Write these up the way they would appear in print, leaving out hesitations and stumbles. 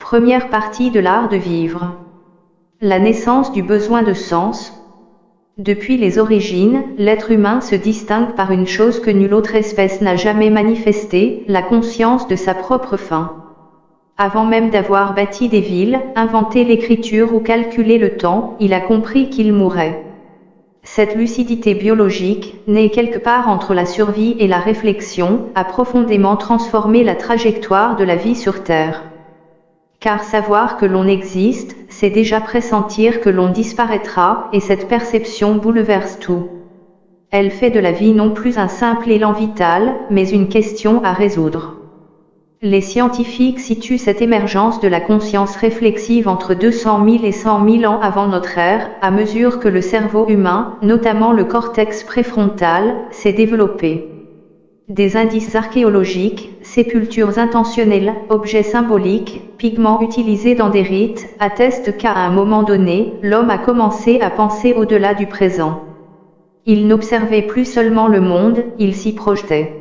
Première partie de l'art de vivre. La naissance du besoin de sens. Depuis les origines, l'être humain se distingue par une chose que nulle autre espèce n'a jamais manifestée, la conscience de sa propre fin. Avant même d'avoir bâti des villes, inventé l'écriture ou calculé le temps, il a compris qu'il mourrait. Cette lucidité biologique, née quelque part entre la survie et la réflexion, a profondément transformé la trajectoire de la vie sur Terre. Car savoir que l'on existe, c'est déjà pressentir que l'on disparaîtra, et cette perception bouleverse tout. Elle fait de la vie non plus un simple élan vital, mais une question à résoudre. Les scientifiques situent cette émergence de la conscience réflexive entre 200 000 et 100 000 ans avant notre ère, à mesure que le cerveau humain, notamment le cortex préfrontal, s'est développé. Des indices archéologiques, sépultures intentionnelles, objets symboliques, pigments utilisés dans des rites, attestent qu'à un moment donné, l'homme a commencé à penser au-delà du présent. Il n'observait plus seulement le monde, il s'y projetait.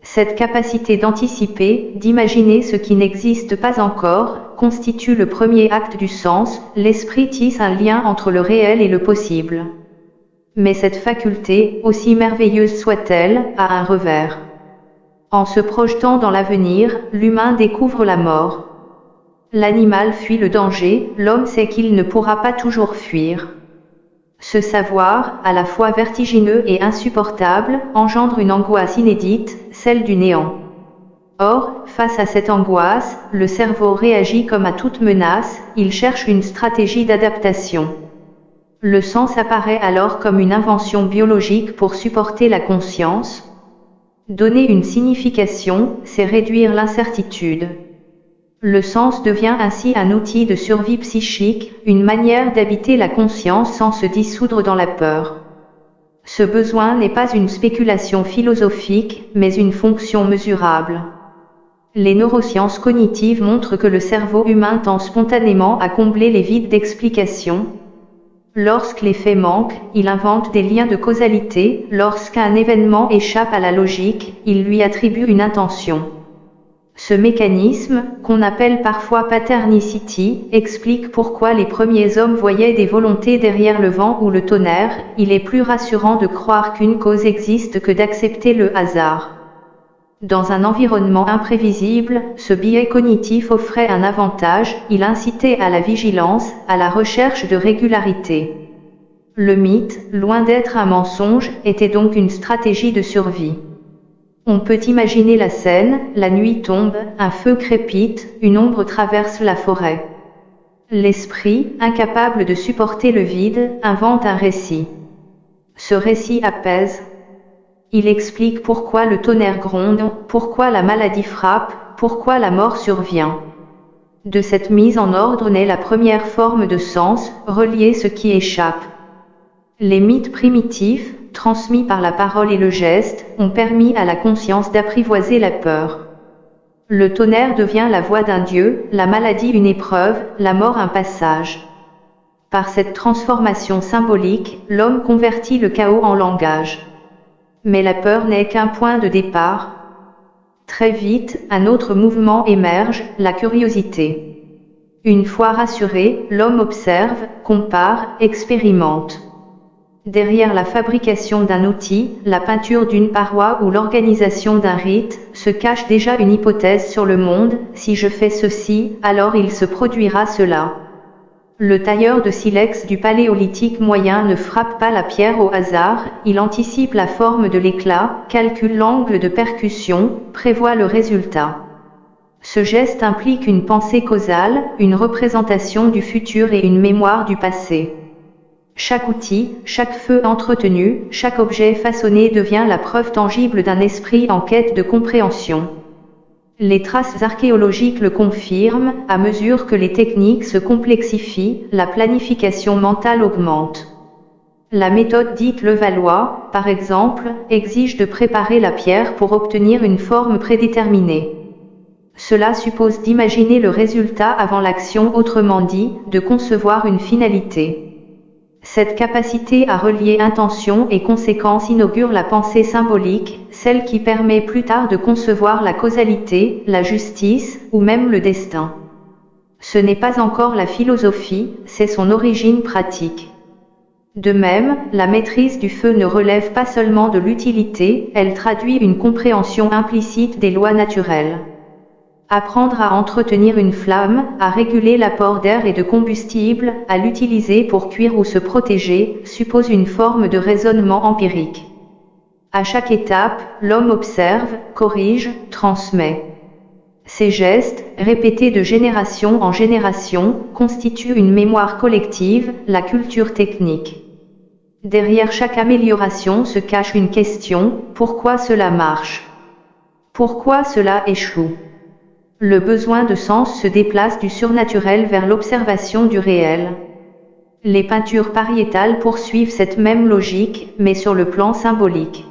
Cette capacité d'anticiper, d'imaginer ce qui n'existe pas encore, constitue le premier acte du sens. L'esprit tisse un lien entre le réel et le possible. Mais cette faculté, aussi merveilleuse soit-elle, a un revers. En se projetant dans l'avenir, l'humain découvre la mort. L'animal fuit le danger, l'homme sait qu'il ne pourra pas toujours fuir. Ce savoir, à la fois vertigineux et insupportable, engendre une angoisse inédite, celle du néant. Or, face à cette angoisse, le cerveau réagit comme à toute menace, il cherche une stratégie d'adaptation. Le sens apparaît alors comme une invention biologique pour supporter la conscience. Donner une signification, c'est réduire l'incertitude. Le sens devient ainsi un outil de survie psychique, une manière d'habiter la conscience sans se dissoudre dans la peur. Ce besoin n'est pas une spéculation philosophique, mais une fonction mesurable. Les neurosciences cognitives montrent que le cerveau humain tend spontanément à combler les vides d'explication. Lorsque les faits manquent, il invente des liens de causalité, lorsqu'un événement échappe à la logique, il lui attribue une intention. Ce mécanisme, qu'on appelle parfois patternicity, explique pourquoi les premiers hommes voyaient des volontés derrière le vent ou le tonnerre. Il est plus rassurant de croire qu'une cause existe que d'accepter le hasard. Dans un environnement imprévisible, ce biais cognitif offrait un avantage, il incitait à la vigilance, à la recherche de régularité. Le mythe, loin d'être un mensonge, était donc une stratégie de survie. On peut imaginer la scène, la nuit tombe, un feu crépite, une ombre traverse la forêt. L'esprit, incapable de supporter le vide, invente un récit. Ce récit apaise. Il explique pourquoi le tonnerre gronde, pourquoi la maladie frappe, pourquoi la mort survient. De cette mise en ordre naît la première forme de sens, relier ce qui échappe. Les mythes primitifs, transmis par la parole et le geste, ont permis à la conscience d'apprivoiser la peur. Le tonnerre devient la voix d'un dieu, la maladie une épreuve, la mort un passage. Par cette transformation symbolique, l'homme convertit le chaos en langage. Mais la peur n'est qu'un point de départ. Très vite, un autre mouvement émerge, la curiosité. Une fois rassuré, l'homme observe, compare, expérimente. Derrière la fabrication d'un outil, la peinture d'une paroi ou l'organisation d'un rite, se cache déjà une hypothèse sur le monde. Si je fais ceci, alors il se produira cela. Le tailleur de silex du paléolithique moyen ne frappe pas la pierre au hasard, il anticipe la forme de l'éclat, calcule l'angle de percussion, prévoit le résultat. Ce geste implique une pensée causale, une représentation du futur et une mémoire du passé. Chaque outil, chaque feu entretenu, chaque objet façonné devient la preuve tangible d'un esprit en quête de compréhension. Les traces archéologiques le confirment, à mesure que les techniques se complexifient, la planification mentale augmente. La méthode dite Levallois, par exemple, exige de préparer la pierre pour obtenir une forme prédéterminée. Cela suppose d'imaginer le résultat avant l'action, autrement dit, de concevoir une finalité. Cette capacité à relier intention et conséquence inaugure la pensée symbolique, celle qui permet plus tard de concevoir la causalité, la justice, ou même le destin. Ce n'est pas encore la philosophie, c'est son origine pratique. De même, la maîtrise du feu ne relève pas seulement de l'utilité, elle traduit une compréhension implicite des lois naturelles. Apprendre à entretenir une flamme, à réguler l'apport d'air et de combustible, à l'utiliser pour cuire ou se protéger, suppose une forme de raisonnement empirique. À chaque étape, l'homme observe, corrige, transmet. Ces gestes, répétés de génération en génération, constituent une mémoire collective, la culture technique. Derrière chaque amélioration se cache une question, pourquoi cela marche? Pourquoi cela échoue? Le besoin de sens se déplace du surnaturel vers l'observation du réel. Les peintures pariétales poursuivent cette même logique, mais sur le plan symbolique.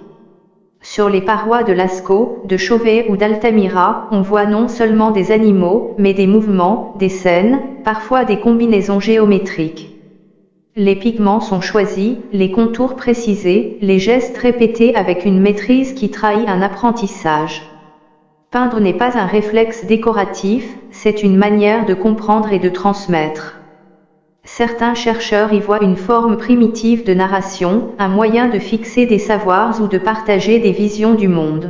Sur les parois de Lascaux, de Chauvet ou d'Altamira, on voit non seulement des animaux, mais des mouvements, des scènes, parfois des combinaisons géométriques. Les pigments sont choisis, les contours précisés, les gestes répétés avec une maîtrise qui trahit un apprentissage. Peindre n'est pas un réflexe décoratif, c'est une manière de comprendre et de transmettre. Certains chercheurs y voient une forme primitive de narration, un moyen de fixer des savoirs ou de partager des visions du monde.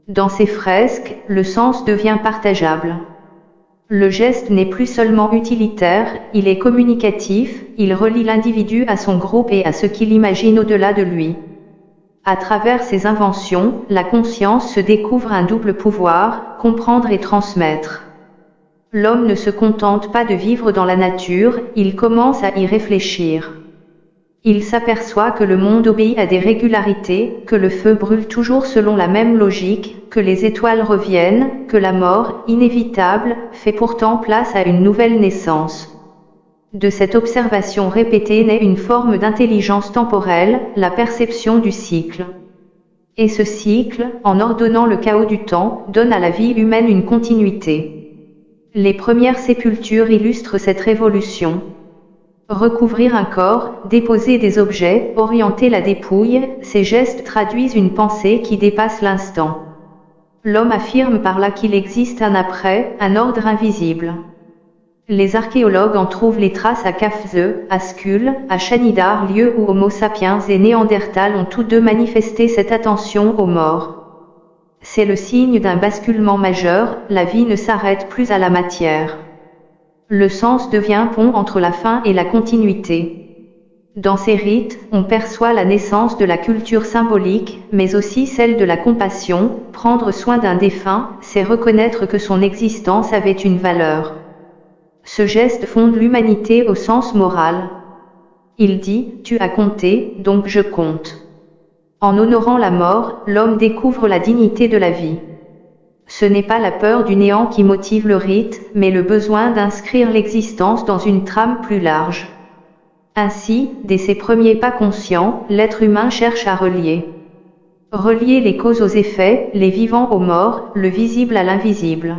Dans ces fresques, le sens devient partageable. Le geste n'est plus seulement utilitaire, il est communicatif, il relie l'individu à son groupe et à ce qu'il imagine au-delà de lui. À travers ces inventions, la conscience se découvre un double pouvoir, comprendre et transmettre. L'homme ne se contente pas de vivre dans la nature, il commence à y réfléchir. Il s'aperçoit que le monde obéit à des régularités, que le feu brûle toujours selon la même logique, que les étoiles reviennent, que la mort, inévitable, fait pourtant place à une nouvelle naissance. De cette observation répétée naît une forme d'intelligence temporelle, la perception du cycle. Et ce cycle, en ordonnant le chaos du temps, donne à la vie humaine une continuité. Les premières sépultures illustrent cette révolution. Recouvrir un corps, déposer des objets, orienter la dépouille, ces gestes traduisent une pensée qui dépasse l'instant. L'homme affirme par là qu'il existe un après, un ordre invisible. Les archéologues en trouvent les traces à Kafze, à Skull, à Shanidar, lieu où Homo sapiens et Néandertal ont tous deux manifesté cette attention aux morts. C'est le signe d'un basculement majeur, la vie ne s'arrête plus à la matière. Le sens devient pont entre la fin et la continuité. Dans ces rites, on perçoit la naissance de la culture symbolique, mais aussi celle de la compassion. Prendre soin d'un défunt, c'est reconnaître que son existence avait une valeur. Ce geste fonde l'humanité au sens moral. Il dit, tu as compté, donc je compte. En honorant la mort, l'homme découvre la dignité de la vie. Ce n'est pas la peur du néant qui motive le rite, mais le besoin d'inscrire l'existence dans une trame plus large. Ainsi, dès ses premiers pas conscients, l'être humain cherche à relier. Relier les causes aux effets, les vivants aux morts, le visible à l'invisible.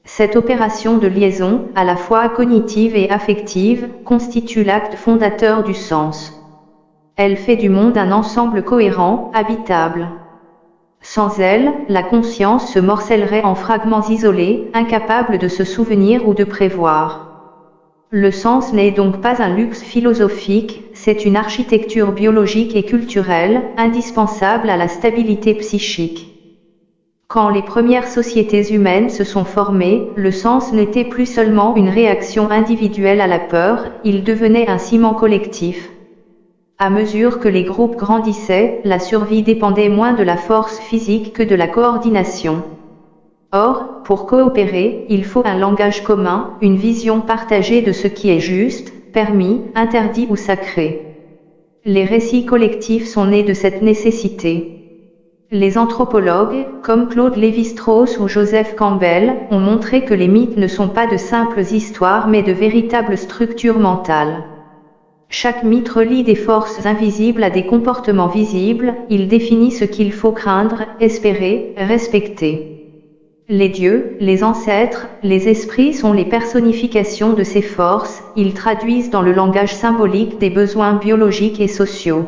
Cette opération de liaison, à la fois cognitive et affective, constitue l'acte fondateur du sens. Elle fait du monde un ensemble cohérent, habitable. Sans elle, la conscience se morcellerait en fragments isolés, incapables de se souvenir ou de prévoir. Le sens n'est donc pas un luxe philosophique, c'est une architecture biologique et culturelle, indispensable à la stabilité psychique. Quand les premières sociétés humaines se sont formées, le sens n'était plus seulement une réaction individuelle à la peur, il devenait un ciment collectif. À mesure que les groupes grandissaient, la survie dépendait moins de la force physique que de la coordination. Or, pour coopérer, il faut un langage commun, une vision partagée de ce qui est juste, permis, interdit ou sacré. Les récits collectifs sont nés de cette nécessité. Les anthropologues, comme Claude Lévi-Strauss ou Joseph Campbell, ont montré que les mythes ne sont pas de simples histoires mais de véritables structures mentales. Chaque mythe relie des forces invisibles à des comportements visibles, il définit ce qu'il faut craindre, espérer, respecter. Les dieux, les ancêtres, les esprits sont les personnifications de ces forces, ils traduisent dans le langage symbolique des besoins biologiques et sociaux.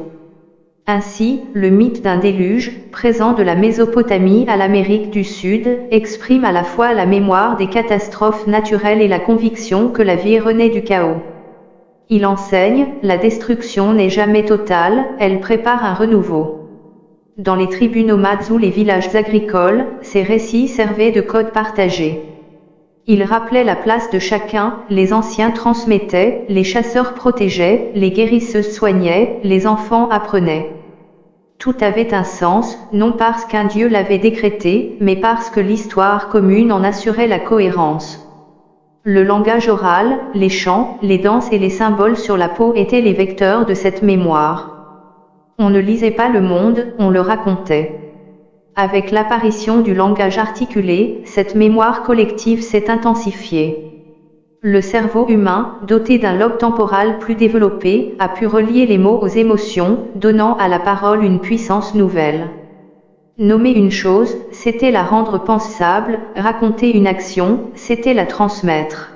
Ainsi, le mythe d'un déluge, présent de la Mésopotamie à l'Amérique du Sud, exprime à la fois la mémoire des catastrophes naturelles et la conviction que la vie renaît du chaos. Il enseigne, la destruction n'est jamais totale, elle prépare un renouveau. Dans les tribus nomades ou les villages agricoles, ces récits servaient de code partagé. Ils rappelaient la place de chacun, les anciens transmettaient, les chasseurs protégeaient, les guérisseuses soignaient, les enfants apprenaient. Tout avait un sens, non parce qu'un dieu l'avait décrété, mais parce que l'histoire commune en assurait la cohérence. Le langage oral, les chants, les danses et les symboles sur la peau étaient les vecteurs de cette mémoire. On ne lisait pas le monde, on le racontait. Avec l'apparition du langage articulé, cette mémoire collective s'est intensifiée. Le cerveau humain, doté d'un lobe temporal plus développé, a pu relier les mots aux émotions, donnant à la parole une puissance nouvelle. Nommer une chose, c'était la rendre pensable, raconter une action, c'était la transmettre.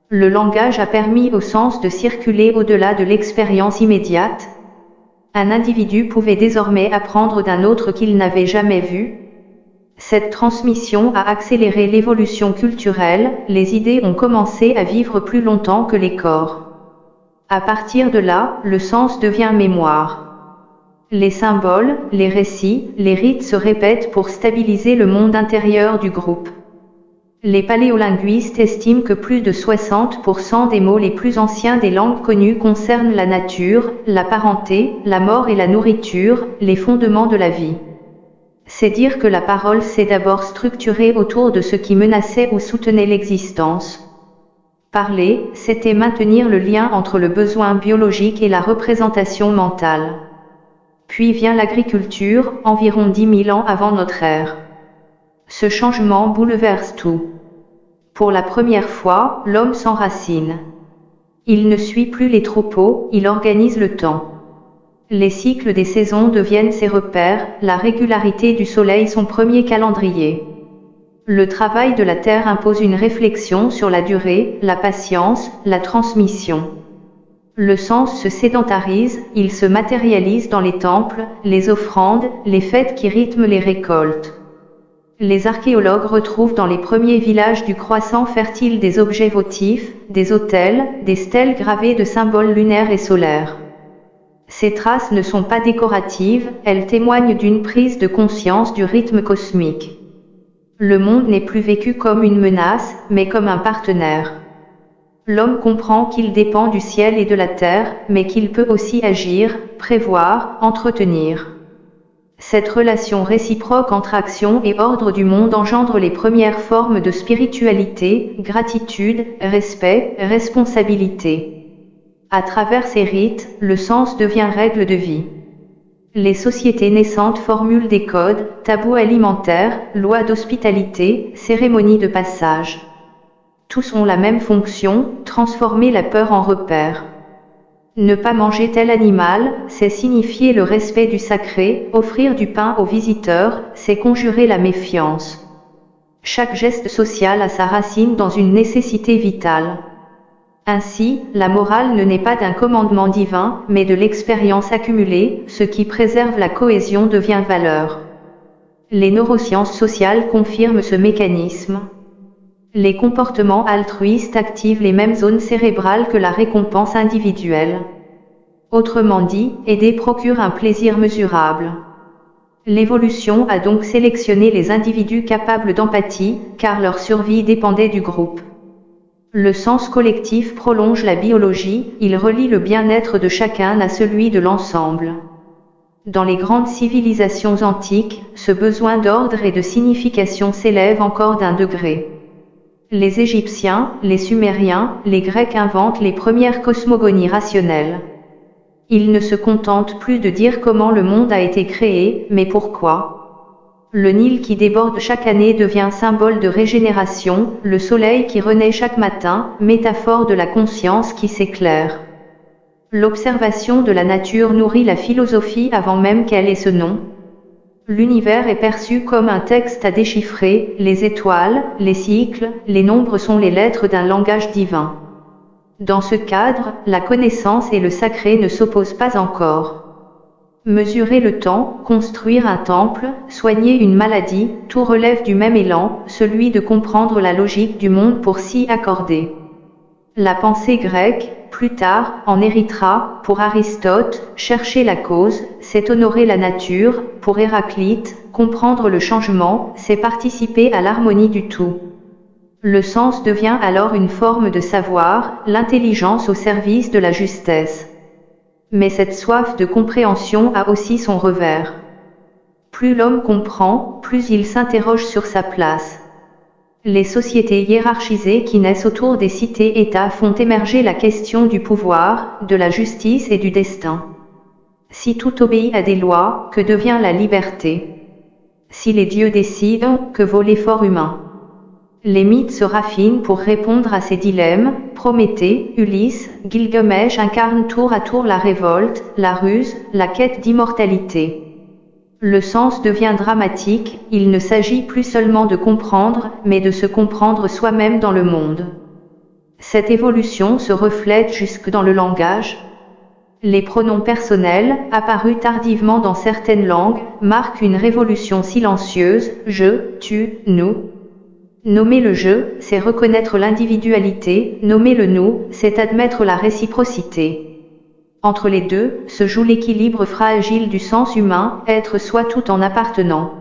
Le langage a permis au sens de circuler au-delà de l'expérience immédiate. Un individu pouvait désormais apprendre d'un autre qu'il n'avait jamais vu. Cette transmission a accéléré l'évolution culturelle, les idées ont commencé à vivre plus longtemps que les corps. À partir de là, le sens devient mémoire. Les symboles, les récits, les rites se répètent pour stabiliser le monde intérieur du groupe. Les paléolinguistes estiment que plus de 60% des mots les plus anciens des langues connues concernent la nature, la parenté, la mort et la nourriture, les fondements de la vie. C'est dire que la parole s'est d'abord structurée autour de ce qui menaçait ou soutenait l'existence. Parler, c'était maintenir le lien entre le besoin biologique et la représentation mentale. Puis vient l'agriculture, environ 10 000 ans avant notre ère. Ce changement bouleverse tout. Pour la première fois, l'homme s'enracine. Il ne suit plus les troupeaux, il organise le temps. Les cycles des saisons deviennent ses repères, la régularité du soleil son premier calendrier. Le travail de la terre impose une réflexion sur la durée, la patience, la transmission. Le sens se sédentarise, il se matérialise dans les temples, les offrandes, les fêtes qui rythment les récoltes. Les archéologues retrouvent dans les premiers villages du croissant fertile des objets votifs, des autels, des stèles gravées de symboles lunaires et solaires. Ces traces ne sont pas décoratives, elles témoignent d'une prise de conscience du rythme cosmique. Le monde n'est plus vécu comme une menace, mais comme un partenaire. L'homme comprend qu'il dépend du ciel et de la terre, mais qu'il peut aussi agir, prévoir, entretenir. Cette relation réciproque entre action et ordre du monde engendre les premières formes de spiritualité, gratitude, respect, responsabilité. À travers ces rites, le sens devient règle de vie. Les sociétés naissantes formulent des codes, tabous alimentaires, lois d'hospitalité, cérémonies de passage. Tous ont la même fonction, transformer la peur en repère. Ne pas manger tel animal, c'est signifier le respect du sacré, offrir du pain aux visiteurs, c'est conjurer la méfiance. Chaque geste social a sa racine dans une nécessité vitale. Ainsi, la morale ne naît pas d'un commandement divin, mais de l'expérience accumulée, ce qui préserve la cohésion devient valeur. Les neurosciences sociales confirment ce mécanisme. Les comportements altruistes activent les mêmes zones cérébrales que la récompense individuelle. Autrement dit, aider procure un plaisir mesurable. L'évolution a donc sélectionné les individus capables d'empathie, car leur survie dépendait du groupe. Le sens collectif prolonge la biologie, il relie le bien-être de chacun à celui de l'ensemble. Dans les grandes civilisations antiques, ce besoin d'ordre et de signification s'élève encore d'un degré. Les Égyptiens, les Sumériens, les Grecs inventent les premières cosmogonies rationnelles. Ils ne se contentent plus de dire comment le monde a été créé, mais pourquoi. Le Nil qui déborde chaque année devient symbole de régénération, le soleil qui renaît chaque matin, métaphore de la conscience qui s'éclaire. L'observation de la nature nourrit la philosophie avant même qu'elle ait ce nom. L'univers est perçu comme un texte à déchiffrer, les étoiles, les cycles, les nombres sont les lettres d'un langage divin. Dans ce cadre, la connaissance et le sacré ne s'opposent pas encore. Mesurer le temps, construire un temple, soigner une maladie, tout relève du même élan, celui de comprendre la logique du monde pour s'y accorder. La pensée grecque, plus tard, en héritera, pour Aristote, chercher la cause, c'est honorer la nature, pour Héraclite, comprendre le changement, c'est participer à l'harmonie du tout. Le sens devient alors une forme de savoir, l'intelligence au service de la justesse. Mais cette soif de compréhension a aussi son revers. Plus l'homme comprend, plus il s'interroge sur sa place. Les sociétés hiérarchisées qui naissent autour des cités-États font émerger la question du pouvoir, de la justice et du destin. Si tout obéit à des lois, que devient la liberté? Si les dieux décident, que vaut l'effort humain? Les mythes se raffinent pour répondre à ces dilemmes. Prométhée, Ulysse, Gilgamesh incarnent tour à tour la révolte, la ruse, la quête d'immortalité. Le sens devient dramatique, il ne s'agit plus seulement de comprendre, mais de se comprendre soi-même dans le monde. Cette évolution se reflète jusque dans le langage. Les pronoms personnels, apparus tardivement dans certaines langues, marquent une révolution silencieuse, je, tu, nous. Nommer le je, c'est reconnaître l'individualité, nommer le nous, c'est admettre la réciprocité. Entre les deux, se joue l'équilibre fragile du sens humain, être soi tout en appartenant.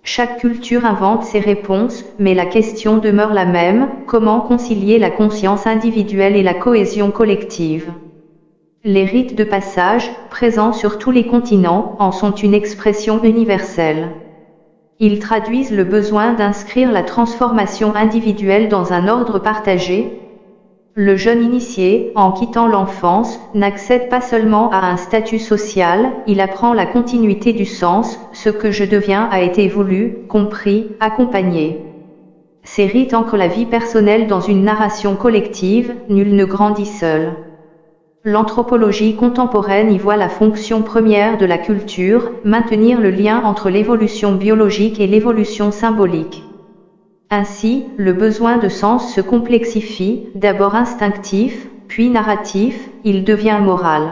Chaque culture invente ses réponses, mais la question demeure la même, comment concilier la conscience individuelle et la cohésion collective? Les rites de passage, présents sur tous les continents, en sont une expression universelle. Ils traduisent le besoin d'inscrire la transformation individuelle dans un ordre partagé. Le jeune initié, en quittant l'enfance, n'accède pas seulement à un statut social, il apprend la continuité du sens, ce que je deviens a été voulu, compris, accompagné. Ces rites ancrent la vie personnelle dans une narration collective, nul ne grandit seul. L'anthropologie contemporaine y voit la fonction première de la culture, maintenir le lien entre l'évolution biologique et l'évolution symbolique. Ainsi, le besoin de sens se complexifie, d'abord instinctif, puis narratif, il devient moral.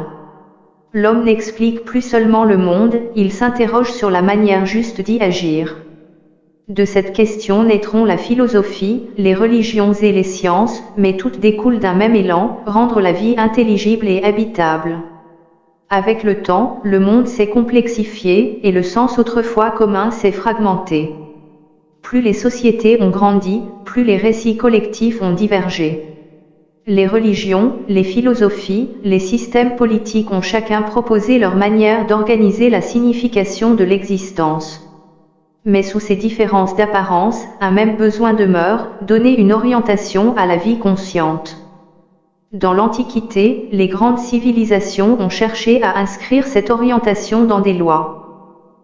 L'homme n'explique plus seulement le monde, il s'interroge sur la manière juste d'y agir. De cette question naîtront la philosophie, les religions et les sciences, mais toutes découlent d'un même élan, rendre la vie intelligible et habitable. Avec le temps, le monde s'est complexifié, et le sens autrefois commun s'est fragmenté. Plus les sociétés ont grandi, plus les récits collectifs ont divergé. Les religions, les philosophies, les systèmes politiques ont chacun proposé leur manière d'organiser la signification de l'existence. Mais sous ces différences d'apparence, un même besoin demeure, donner une orientation à la vie consciente. Dans l'Antiquité, les grandes civilisations ont cherché à inscrire cette orientation dans des lois.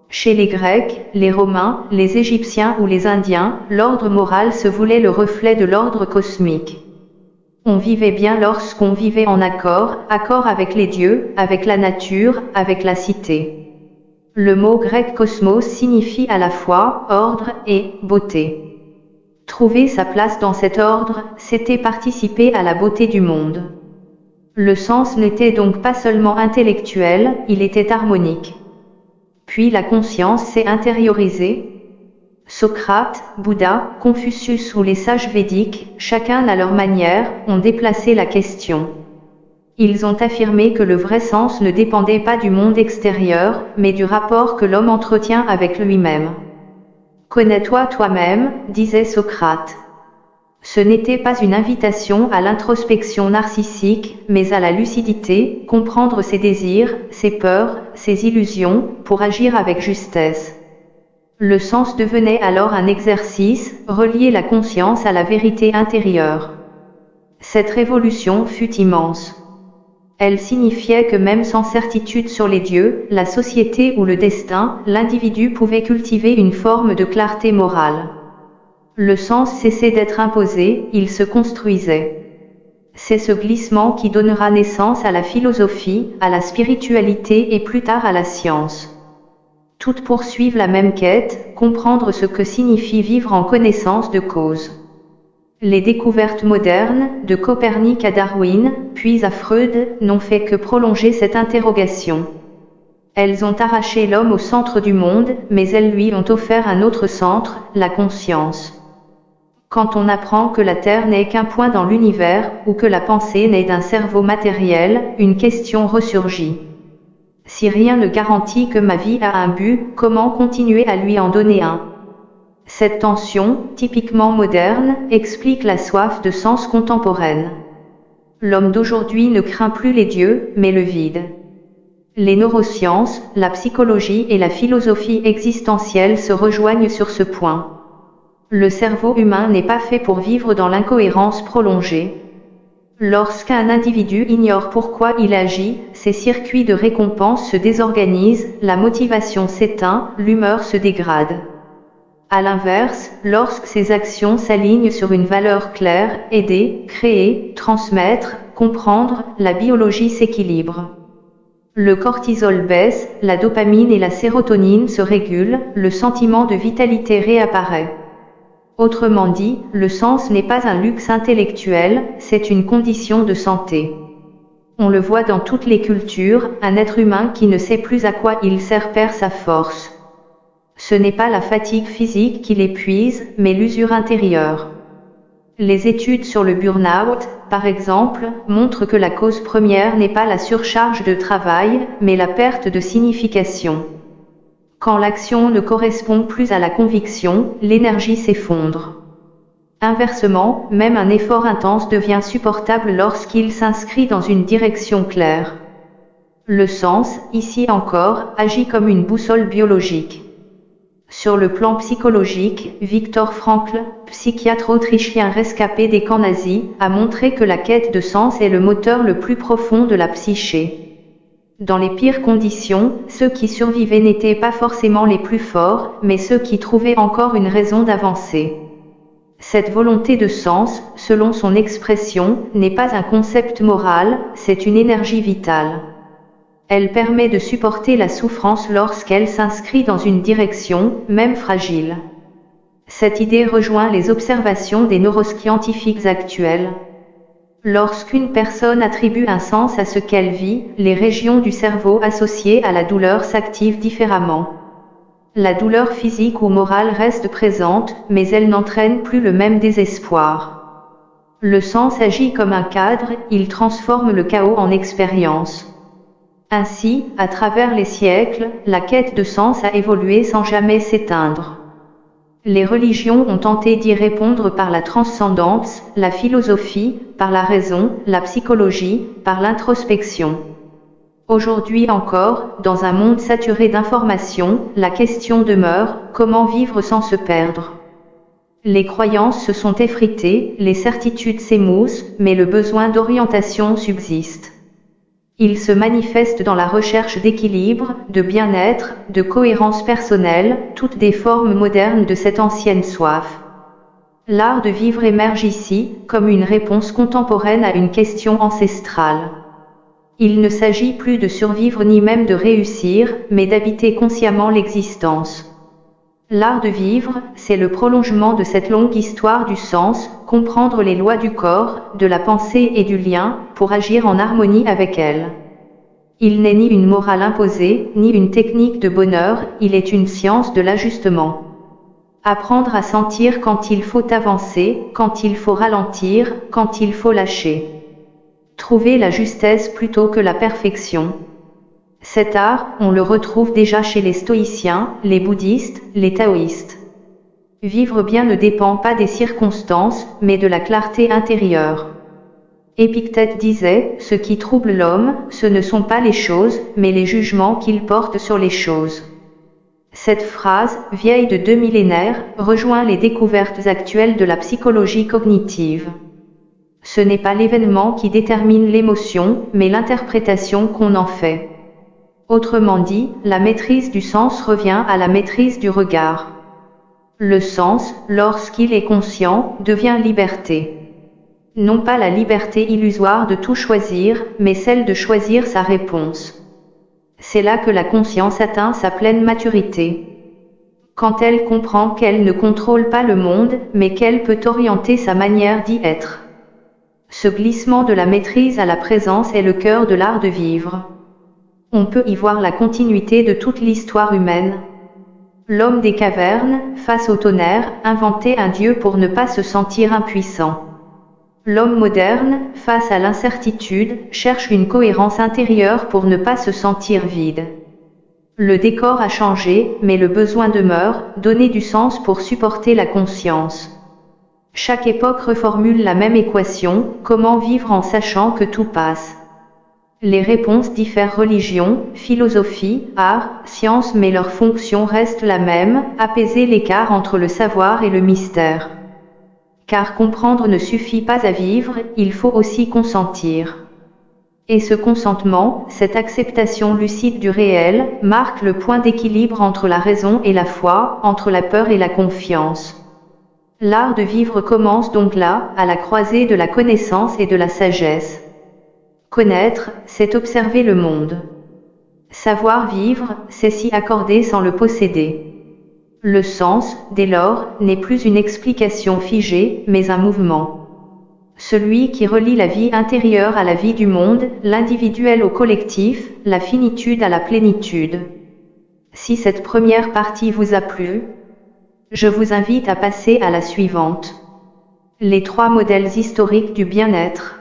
Chez les Grecs, les Romains, les Égyptiens ou les Indiens, l'ordre moral se voulait le reflet de l'ordre cosmique. On vivait bien lorsqu'on vivait en accord avec les dieux, avec la nature, avec la cité. Le mot grec cosmos signifie à la fois ordre et beauté. Trouver sa place dans cet ordre, c'était participer à la beauté du monde. Le sens n'était donc pas seulement intellectuel, il était harmonique. Puis la conscience s'est intériorisée. Socrate, Bouddha, Confucius ou les sages védiques, chacun à leur manière, ont déplacé la question. Ils ont affirmé que le vrai sens ne dépendait pas du monde extérieur, mais du rapport que l'homme entretient avec lui-même. Connais-toi toi-même, disait Socrate. Ce n'était pas une invitation à l'introspection narcissique, mais à la lucidité, comprendre ses désirs, ses peurs, ses illusions, pour agir avec justesse. Le sens devenait alors un exercice, relier la conscience à la vérité intérieure. Cette révolution fut immense. Elle signifiait que même sans certitude sur les dieux, la société ou le destin, l'individu pouvait cultiver une forme de clarté morale. Le sens cessait d'être imposé, il se construisait. C'est ce glissement qui donnera naissance à la philosophie, à la spiritualité et plus tard à la science. Toutes poursuivent la même quête, comprendre ce que signifie vivre en connaissance de cause. Les découvertes modernes, de Copernic à Darwin, puis à Freud, n'ont fait que prolonger cette interrogation. Elles ont arraché l'homme au centre du monde, mais elles lui ont offert un autre centre, la conscience. Quand on apprend que la Terre n'est qu'un point dans l'univers, ou que la pensée naît d'un cerveau matériel, une question ressurgit. Si rien ne garantit que ma vie a un but, comment continuer à lui en donner un? Cette tension, typiquement moderne, explique la soif de sens contemporaine. L'homme d'aujourd'hui ne craint plus les dieux, mais le vide. Les neurosciences, la psychologie et la philosophie existentielle se rejoignent sur ce point. Le cerveau humain n'est pas fait pour vivre dans l'incohérence prolongée. Lorsqu'un individu ignore pourquoi il agit, ses circuits de récompense se désorganisent, la motivation s'éteint, l'humeur se dégrade. À l'inverse, lorsque ses actions s'alignent sur une valeur claire, aider, créer, transmettre, comprendre, la biologie s'équilibre. Le cortisol baisse, la dopamine et la sérotonine se régulent, le sentiment de vitalité réapparaît. Autrement dit, le sens n'est pas un luxe intellectuel, c'est une condition de santé. On le voit dans toutes les cultures, un être humain qui ne sait plus à quoi il sert perd sa force. Ce n'est pas la fatigue physique qui l'épuise, mais l'usure intérieure. Les études sur le burn-out, par exemple, montrent que la cause première n'est pas la surcharge de travail, mais la perte de signification. Quand l'action ne correspond plus à la conviction, l'énergie s'effondre. Inversement, même un effort intense devient supportable lorsqu'il s'inscrit dans une direction claire. Le sens, ici encore, agit comme une boussole biologique. Sur le plan psychologique, Viktor Frankl, psychiatre autrichien rescapé des camps nazis, a montré que la quête de sens est le moteur le plus profond de la psyché. Dans les pires conditions, ceux qui survivaient n'étaient pas forcément les plus forts, mais ceux qui trouvaient encore une raison d'avancer. Cette volonté de sens, selon son expression, n'est pas un concept moral, c'est une énergie vitale. Elle permet de supporter la souffrance lorsqu'elle s'inscrit dans une direction, même fragile. Cette idée rejoint les observations des neuroscientifiques actuels. Lorsqu'une personne attribue un sens à ce qu'elle vit, les régions du cerveau associées à la douleur s'activent différemment. La douleur physique ou morale reste présente, mais elle n'entraîne plus le même désespoir. Le sens agit comme un cadre, il transforme le chaos en expérience. Ainsi, à travers les siècles, la quête de sens a évolué sans jamais s'éteindre. Les religions ont tenté d'y répondre par la transcendance, la philosophie, par la raison, la psychologie, par l'introspection. Aujourd'hui encore, dans un monde saturé d'informations, la question demeure, comment vivre sans se perdre? Les croyances se sont effritées, les certitudes s'émoussent, mais le besoin d'orientation subsiste. Il se manifeste dans la recherche d'équilibre, de bien-être, de cohérence personnelle, toutes des formes modernes de cette ancienne soif. L'art de vivre émerge ici, comme une réponse contemporaine à une question ancestrale. Il ne s'agit plus de survivre ni même de réussir, mais d'habiter consciemment l'existence. L'art de vivre, c'est le prolongement de cette longue histoire du sens, comprendre les lois du corps, de la pensée et du lien, pour agir en harmonie avec elles. Il n'est ni une morale imposée, ni une technique de bonheur, il est une science de l'ajustement. Apprendre à sentir quand il faut avancer, quand il faut ralentir, quand il faut lâcher. Trouver la justesse plutôt que la perfection. Cet art, on le retrouve déjà chez les stoïciens, les bouddhistes, les taoïstes. Vivre bien ne dépend pas des circonstances, mais de la clarté intérieure. Épictète disait, ce qui trouble l'homme, ce ne sont pas les choses, mais les jugements qu'il porte sur les choses. Cette phrase, vieille de 2 millénaires, rejoint les découvertes actuelles de la psychologie cognitive. Ce n'est pas l'événement qui détermine l'émotion, mais l'interprétation qu'on en fait. Autrement dit, la maîtrise du sens revient à la maîtrise du regard. Le sens, lorsqu'il est conscient, devient liberté. Non pas la liberté illusoire de tout choisir, mais celle de choisir sa réponse. C'est là que la conscience atteint sa pleine maturité. Quand elle comprend qu'elle ne contrôle pas le monde, mais qu'elle peut orienter sa manière d'y être. Ce glissement de la maîtrise à la présence est le cœur de l'art de vivre. On peut y voir la continuité de toute l'histoire humaine. L'homme des cavernes, face au tonnerre, inventait un dieu pour ne pas se sentir impuissant. L'homme moderne, face à l'incertitude, cherche une cohérence intérieure pour ne pas se sentir vide. Le décor a changé, mais le besoin demeure, donner du sens pour supporter la conscience. Chaque époque reformule la même équation, comment vivre en sachant que tout passe. Les réponses diffèrent religion, philosophie, art, science, mais leur fonction reste la même, apaiser l'écart entre le savoir et le mystère. Car comprendre ne suffit pas à vivre, il faut aussi consentir. Et ce consentement, cette acceptation lucide du réel, marque le point d'équilibre entre la raison et la foi, entre la peur et la confiance. L'art de vivre commence donc là, à la croisée de la connaissance et de la sagesse. Connaître, c'est observer le monde. Savoir vivre, c'est s'y accorder sans le posséder. Le sens, dès lors, n'est plus une explication figée, mais un mouvement. Celui qui relie la vie intérieure à la vie du monde, l'individuel au collectif, la finitude à la plénitude. Si cette première partie vous a plu, je vous invite à passer à la suivante. Les 3 modèles historiques du bien-être.